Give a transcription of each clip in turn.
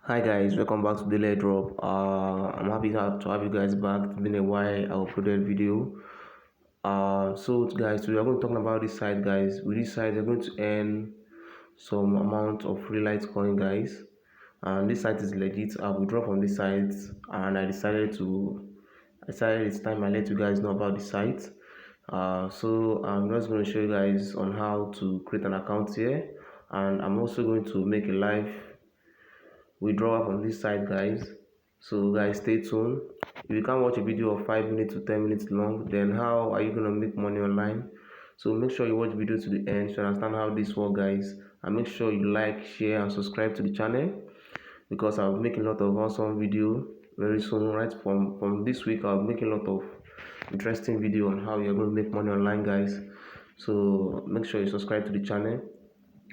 Hi guys, welcome back to Daily Drop. I'm happy to have you guys back. It's been a while I uploaded video. So guys, we are going to talk about this site, guys. With this site, we're going to earn some amount of free litecoin, guys. And this site is legit. I withdraw from this site, and I decided it's time I let you guys know about the site. So I'm just going to show you guys on how to create an account here, and I'm also going to make a live withdrawal from this site, guys. So guys, stay tuned. If you can't watch a video of 5 minutes to 10 minutes long, then how are you gonna make money online? So make sure you watch the video to the end to understand how this works, guys, and make sure you like, share and subscribe to the channel, because I'll be making a lot of awesome video very soon. Right from this week, I'll be making a lot of interesting video on how you're going to make money online, guys. So make sure you subscribe to the channel.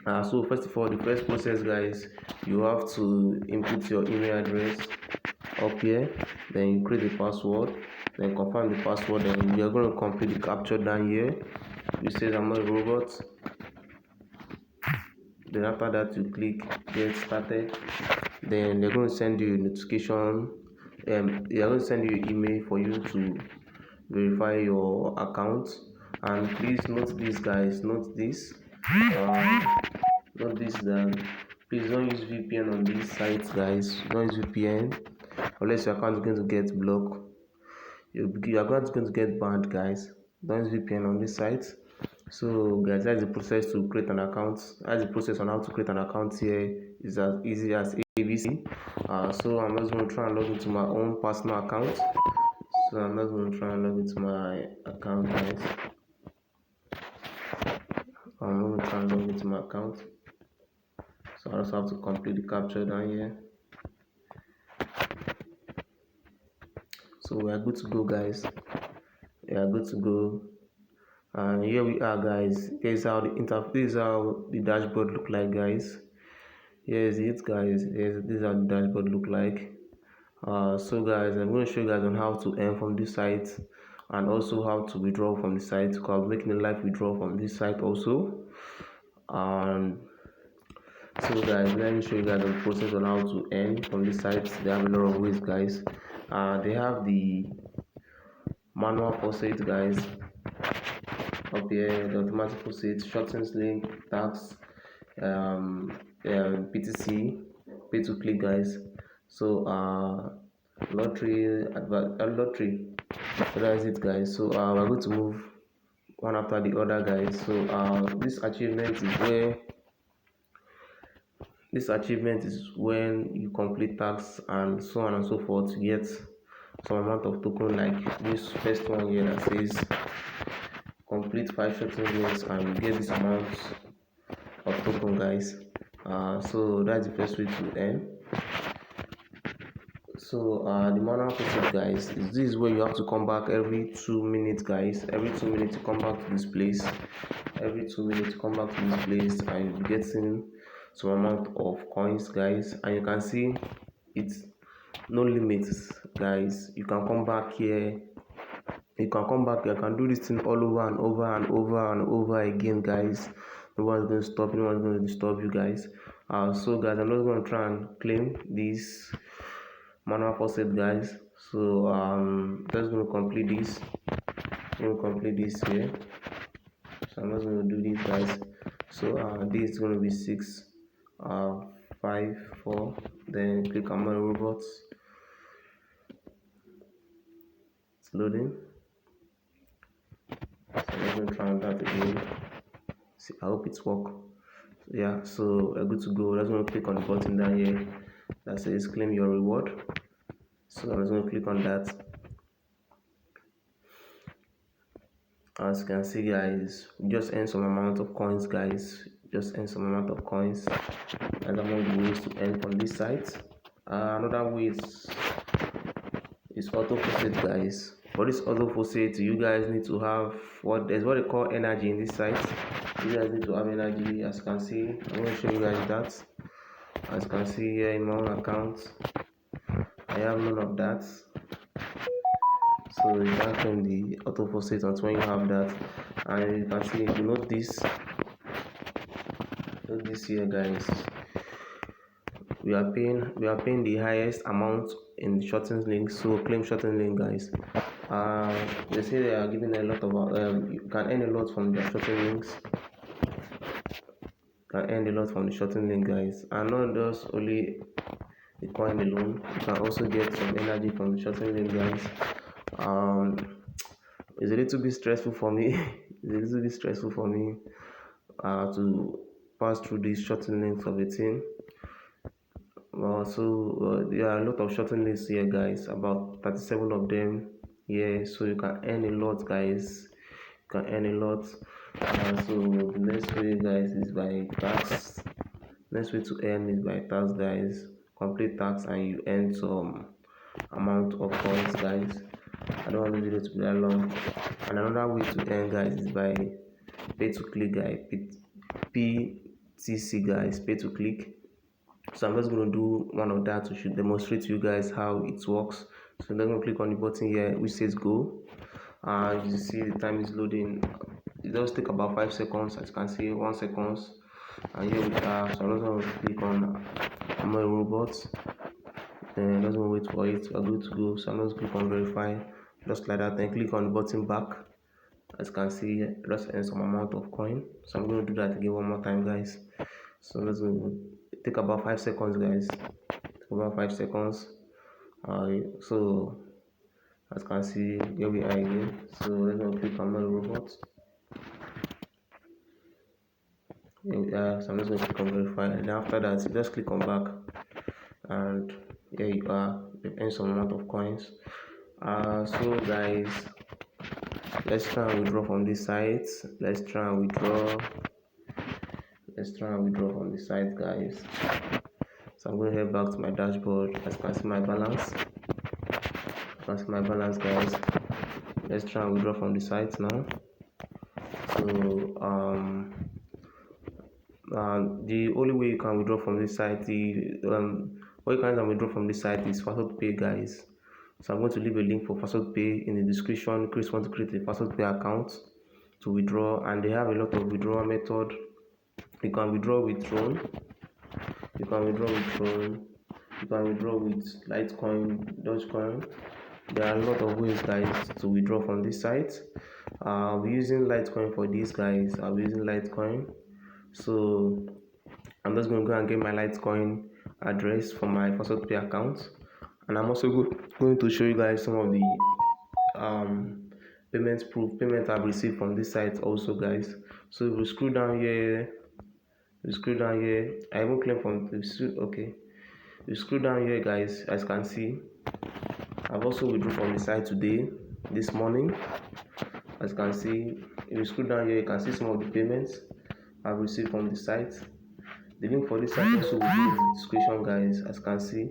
So first of all, the first process, guys, you have to input your email address up here, then you create the password, then confirm the password, and you're going to complete the capture down here. You say I'm not a robot. Then after that, you click get started. Then they're going to send you a notification. They are going to send you an email for you to verify your account. And please note this, guys. Note this. Not this then. Please don't use VPN on these sites, guys. Don't use VPN unless your account is going to get blocked. Your account is going to get banned, guys. Don't use VPN on this site. So guys, that's the process to create an account. That's the process on how to create an account here. Is as easy as ABC. So I'm just going to try and log into my own personal account. So I'm just going to try and log into my account, guys. I'm going to try and log into my account. So I also have to complete the capture down here. So we are good to go, guys. We are good to go. And here we are, guys. Here's how the interface, this is how the dashboard look like, guys. Here's it, guys. This is how the dashboard look like. So guys, I'm going to show you guys on how to earn from this site, and also how to withdraw from the site, because I'm making a live withdrawal from this site also. And so guys, let me show you guys the process on how to earn from this site. They have a lot of ways, guys. They have the manual faucet, guys, up here, the automatic faucet, shortens link, tax, PTC, pay to click, guys. So lottery, lottery, so that is it, guys. So we're going to move one after the other, guys. So this achievement is when you complete tasks and so on and so forth to get some amount of token, like this first one here that says complete 5 shorting links and you get this amount of token, guys. So that's the first way to earn. So the manual process, guys, is this where you have to come back every 2 minutes, guys. Every 2 minutes you come back to this place. Every 2 minutes you come back to this place and you'll be getting some amount of coins, guys. And you can see it's no limits, guys. You can come back here. You can come back here. You can do this thing all over and over and over and over again, guys. No one's going to stop you. No one's going to disturb you, guys. So guys, I'm not going to try and claim this manual faucet, guys. So just going to complete this. I'm going to complete this here. So I'm just going to do this, guys. So this is going to be 6 5 4, then click on my robots. It's loading. So I'm going to try that again. See, I hope it's work. Yeah, so we're good to go. Let's going to click on the button down here that says claim your reward. So I'm just going to click on that. As you can see, guys, just earn some amount of coins, guys. Just earn some amount of coins. That's among the ways to earn from this site. Another way is auto faucet, guys. For this auto faucet, you guys need to have what they call energy in this site. You guys need to have energy. As you can see, I'm going to show you guys that. As you can see here in my own account, I have none of that. So you can claim the auto faucet until when you have that. And you can see, if you note this here, guys, we are paying the highest amount in the shortened link. So claim shortened link, guys. They say they are giving a lot of you can earn a lot from the shortened links. You can earn a lot from the shortened link, guys, and not just only the coin alone. You can also get some energy from the shortened link, guys. It's a little bit stressful for me. It's a little bit stressful for me to pass through these shortened links of a thing. There are a lot of shortened links here, guys, about 37 of them. Yeah, so you can earn a lot, guys. You can earn a lot. So the next way, guys, is by tax. Next way to earn is by tax, guys. Complete tax and you earn some amount of coins, guys. I don't want the video to be that long. And another way to earn, guys, is by pay to click, guys. PTC, guys, pay to click. So I'm just going to do one of that to demonstrate to you guys how it works. So I'm just going to click on the button here which says go. You see the time is loading. It does take about 5 seconds. As you can see, 1 second. And here we are. So I'm just going to click on my robot. Then just going to wait for it. We're good to go. So I'm just click on verify, just like that. Then click on the button back. As you can see, just earn some amount of coin. So I'm going to do that again one more time, guys. So let's go. Take about 5 seconds, guys. Take about 5 seconds. So as you can see, here we are again. So let's go click on my robot. Here we are. So I'm just going to click on verify, and after that, just click on back, and here you are. You've earned some amount of coins. So guys, let's try and withdraw from this site. Let's try and withdraw from the site, guys. So I'm going to head back to my dashboard. As you can see my balance. Guys. Let's try and withdraw from the site now. So the only way you can withdraw from this site, what you can withdraw from this site is Fastword Pay, guys. So I'm going to leave a link for Fastword Pay in the description. In case you want to create a Fastword Pay account to withdraw, and they have a lot of withdrawal method. You can withdraw with Tron. You can withdraw with Litecoin, Dogecoin. There are a lot of ways, guys, to withdraw from this site. I'll be using Litecoin for this, guys. I'll be using Litecoin. So I'm just going to go and get my Litecoin address for my Fastword Pay account, and I'm also going to show you guys some of the payment I've received from this site also, guys. So if you scroll down here, I won't claim from okay. You scroll down here, guys. As you can see, I've also withdrawn from the site this morning. As you can see, if you scroll down here, you can see some of the payments I've received from the site. The link for this site also will be in the description, guys. As you can see,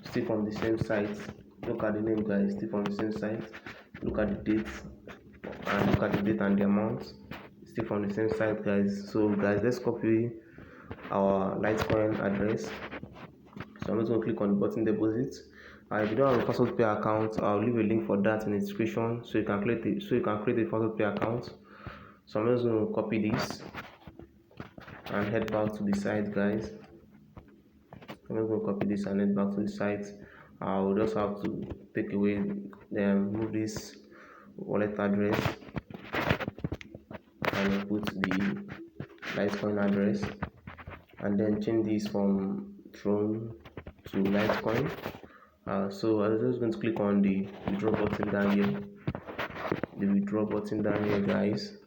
still from the same site. Look at the name, guys. Still from the same site. Look at the date, and look at the date and the amount. Still from the same site, guys. So guys, let's copy our Litecoin address. So I'm just going to click on the button deposit. If you don't have a Fastword Pay account, I'll leave a link for that in the description, so you can create a Fastword Pay account. So I'm just going to copy this and head back to the site, guys. I'm just going to copy this and head back to the site. I'll just have to take away, move this wallet address and put the Litecoin address, and then change this from Tron to Litecoin. So I'm just going to click on the withdraw button down here. Guys.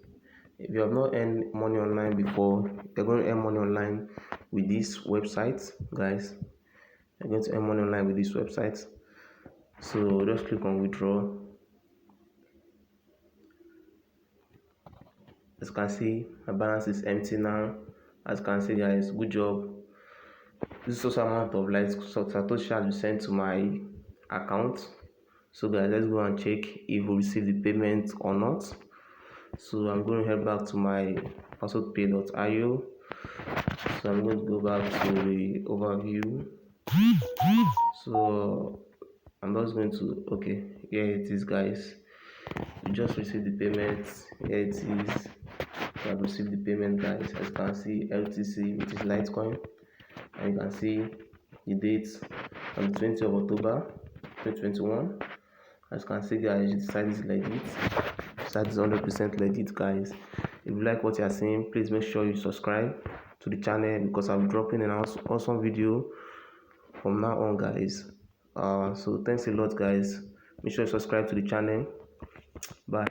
If you have not earned money online before, you're going to earn money online with this website, guys. You're going to earn money online with this website. So just click on withdraw. As you can see, my balance is empty now. As you can see, guys, good job. This is also amount of Satoshi has been sent to my account. So guys, let's go and check if we receive the payment or not. So I'm going to head back to my fastwordpay.io. So I'm going to go back to the overview. So I'm just going to, okay, here it is, guys. We just received the payment. Here it is. We have received the payment, guys. As you can see, LTC, which is Litecoin, and you can see the date on the 20th of October 2021. As you can see, guys, the site is legit. The site is 100% legit, guys. If you like what you are seeing, please make sure you subscribe to the channel, because I'll be dropping an awesome video from now on, guys. So thanks a lot, guys. Make sure you subscribe to the channel. Bye.